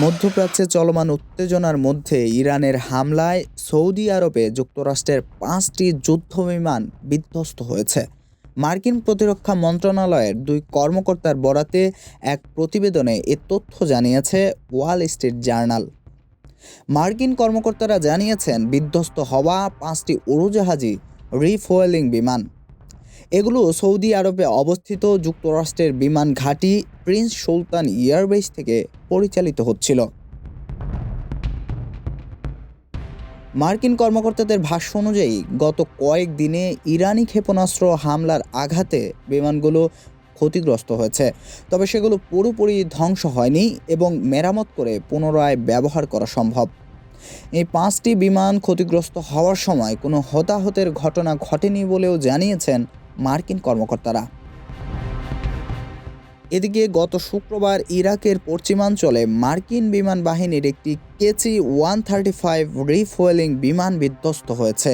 মধ্যপ্রাচ্যে চলমান উত্তেজনার মধ্যে ইরানের হামলায় সৌদি আরবে যুক্তরাষ্ট্রের ৫টি যুদ্ধবিমান বিধ্বস্ত হয়েছে। মার্কিন প্রতিরক্ষা মন্ত্রণালয়ের ২ কর্মকর্তার বরাতে এক প্রতিবেদনে এ তথ্য জানিয়েছে ওয়াল স্ট্রিট জার্নাল। মার্কিন কর্মকর্তারা জানিয়েছেন, বিধ্বস্ত হওয়া ৫টি উড়োজাহাজই রিফুয়েলিং বিমান। এগুলো সৌদি আরবে অবস্থিত যুক্তরাষ্ট্রের বিমান ঘাঁটি প্রিন্স সুলতান এয়ারবেস থেকে পরিচালিত হচ্ছিল। মার্কিন কর্মকর্তাদের ভাষ্য অনুযায়ী গত কয়েকদিনে ইরানি ক্ষেপণাস্ত্র হামলার আঘাতে বিমানগুলো ক্ষতিগ্রস্ত হয়েছে, তবে সেগুলো পুরোপুরি ধ্বংস হয়নি এবং মেরামত করে পুনরায় ব্যবহার করা সম্ভব। এই ৫টি বিমান ক্ষতিগ্রস্ত হওয়ার সময় কোনো হতাহতের ঘটনা ঘটেনি বলেও জানিয়েছেন মার্কিন কর্মকর্তারা। এদিকে গত শুক্রবার ইরাকের পশ্চিমাঞ্চলে মার্কিন বিমান বাহিনীর একটি KC-135 রিফুয়েলিং বিমান বিধ্বস্ত হয়েছে।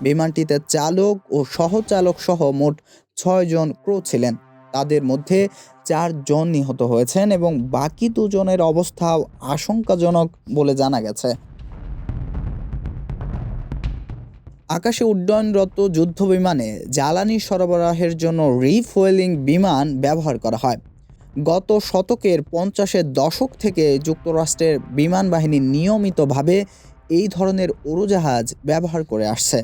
বিমানটিতে চালক ও সহচালক সহ মোট ৬ জন ক্রু ছিলেন। তাদের মধ্যে ৪ জন নিহত হয়েছেন এবং বাকি ২ জনের অবস্থা আশঙ্কাজনক বলে জানা গেছে। আকাশে উড্ডয়নরত যুদ্ধবিমানে জ্বালানি সরবরাহের জন্য রিফুয়েলিং বিমান ব্যবহার করা হয়। গত শতকের ৫০-এর দশক থেকে যুক্তরাষ্ট্রের বিমান বাহিনী নিয়মিতভাবে এই ধরনের উড়োজাহাজ ব্যবহার করে আসছে।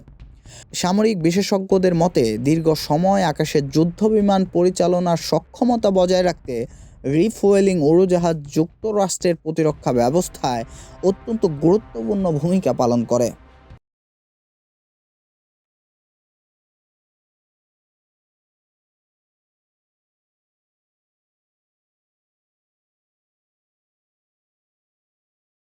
সামরিক বিশেষজ্ঞদের মতে, দীর্ঘ সময় আকাশে যুদ্ধবিমান পরিচালনার সক্ষমতা বজায় রাখতে রিফুয়েলিং উড়োজাহাজ যুক্তরাষ্ট্রের প্রতিরক্ষা ব্যবস্থায় অত্যন্ত গুরুত্বপূর্ণ ভূমিকা পালন করে।